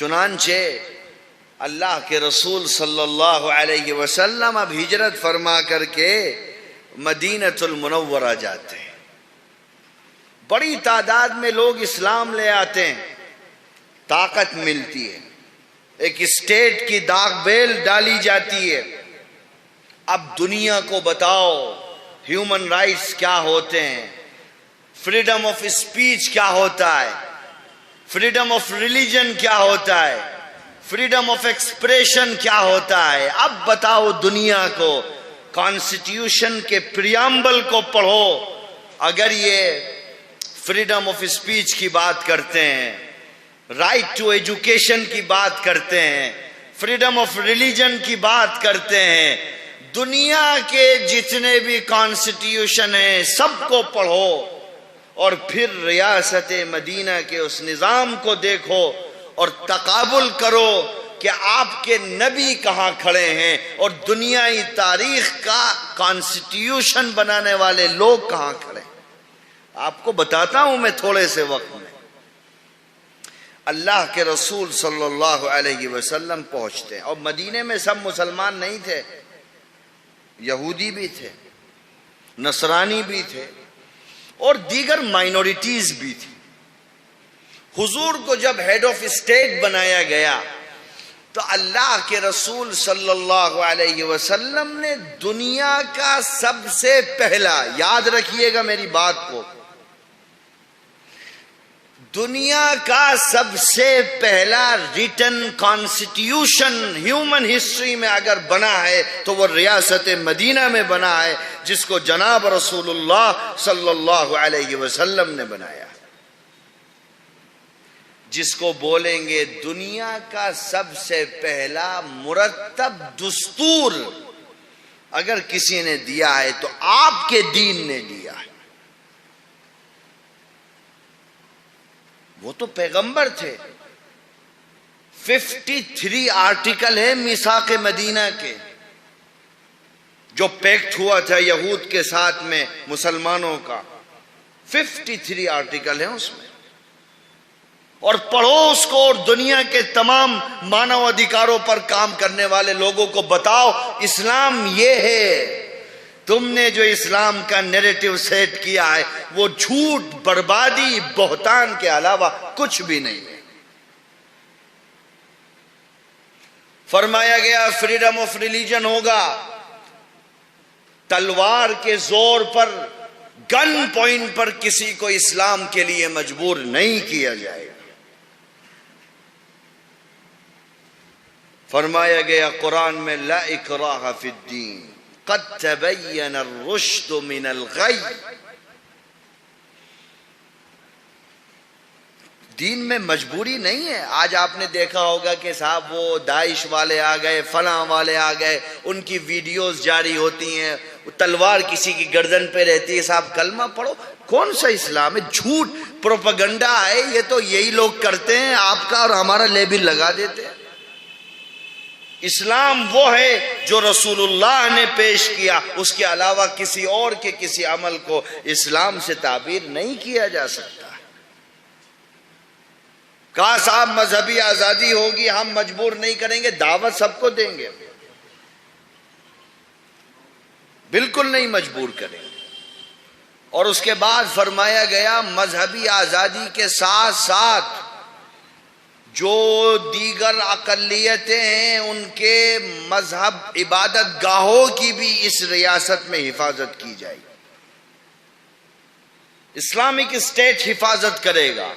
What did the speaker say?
چنانچہ اللہ کے رسول صلی اللہ علیہ وسلم اب ہجرت فرما کر کے مدینۃ المنورہ جاتے ہیں. بڑی تعداد میں لوگ اسلام لے آتے ہیں، طاقت ملتی ہے، ایک اسٹیٹ کی داغ بیل ڈالی جاتی ہے. اب دنیا کو بتاؤ ہیومن رائٹس کیا ہوتے ہیں، فریڈم آف اسپیچ کیا ہوتا ہے، فریڈم آف ریلیجن کیا ہوتا ہے، فریڈم آف ایکسپریشن کیا ہوتا ہے. اب بتاؤ دنیا کو، کانسٹیٹیوشن کے پریامبل کو پڑھو. اگر یہ فریڈم آف اسپیچ کی بات کرتے ہیں، رائٹ ٹو ایجوکیشن کی بات کرتے ہیں، فریڈم آف ریلیجن کی بات کرتے ہیں، دنیا کے جتنے بھی کانسٹیٹیوشن ہیں سب کو پڑھو اور پھر ریاست مدینہ کے اس نظام کو دیکھو اور تقابل کرو کہ آپ کے نبی کہاں کھڑے ہیں اور دنیائی تاریخ کا کانسٹیٹیوشن بنانے والے لوگ کہاں کھڑے ہیں. آپ کو بتاتا ہوں میں تھوڑے سے وقت میں. اللہ کے رسول صلی اللہ علیہ وسلم پہنچتے ہیں اور مدینے میں سب مسلمان نہیں تھے، یہودی بھی تھے، نصرانی بھی تھے اور دیگر مائنورٹیز بھی تھی. حضور کو جب ہیڈ آف اسٹیٹ بنایا گیا تو اللہ کے رسول صلی اللہ علیہ وسلم نے دنیا کا سب سے پہلا، یاد رکھیے گا میری بات کو، دنیا کا سب سے پہلا ریٹن کانسٹیٹیوشن ہیومن ہسٹری میں اگر بنا ہے تو وہ ریاست مدینہ میں بنا ہے، جس کو جناب رسول اللہ صلی اللہ علیہ وسلم نے بنایا، جس کو بولیں گے دنیا کا سب سے پہلا مرتب دستور. اگر کسی نے دیا ہے تو آپ کے دین نے دیا ہے. وہ تو پیغمبر تھے. 53 آرٹیکل ہے میثاق مدینہ کے، جو پیکٹ ہوا تھا یہود کے ساتھ میں مسلمانوں کا. 53 آرٹیکل ہیں اس میں، اور پڑھو اس کو اور دنیا کے تمام مانو ادھیکاروں پر کام کرنے والے لوگوں کو بتاؤ اسلام یہ ہے. تم نے جو اسلام کا نیریٹو سیٹ کیا ہے وہ جھوٹ، بربادی، بہتان کے علاوہ کچھ بھی نہیں ہے. فرمایا گیا فریڈم آف ریلیجن ہوگا، تلوار کے زور پر، گن پوائنٹ پر کسی کو اسلام کے لیے مجبور نہیں کیا جائے گا. فرمایا گیا قرآن میں لا اکراہ فی الدین قد تبین الرشد من الغی. دین میں مجبوری نہیں ہے. آج آپ نے دیکھا ہوگا کہ صاحب وہ داعش والے آ گئے، فلاں والے آ گئے، ان کی ویڈیوز جاری ہوتی ہیں، تلوار کسی کی گردن پہ رہتی ہے. صاحب کلمہ پڑھو. کون سا اسلام ہے؟ جھوٹ، پروپیگنڈا ہے. یہ تو یہی لوگ کرتے ہیں، آپ کا اور ہمارا لیبل لگا دیتے ہیں. اسلام وہ ہے جو رسول اللہ نے پیش کیا، اس کے علاوہ کسی اور کے کسی عمل کو اسلام سے تعبیر نہیں کیا جا سکتا. کہا صاحب مذہبی آزادی ہوگی، ہم مجبور نہیں کریں گے، دعوت سب کو دیں گے، بالکل نہیں مجبور کریں گے. اور اس کے بعد فرمایا گیا مذہبی آزادی کے ساتھ ساتھ جو دیگر اقلیتیں ہیں ان کے مذہب، عبادت گاہوں کی بھی اس ریاست میں حفاظت کی جائے گی. اسلامک اسٹیٹ حفاظت کرے گا.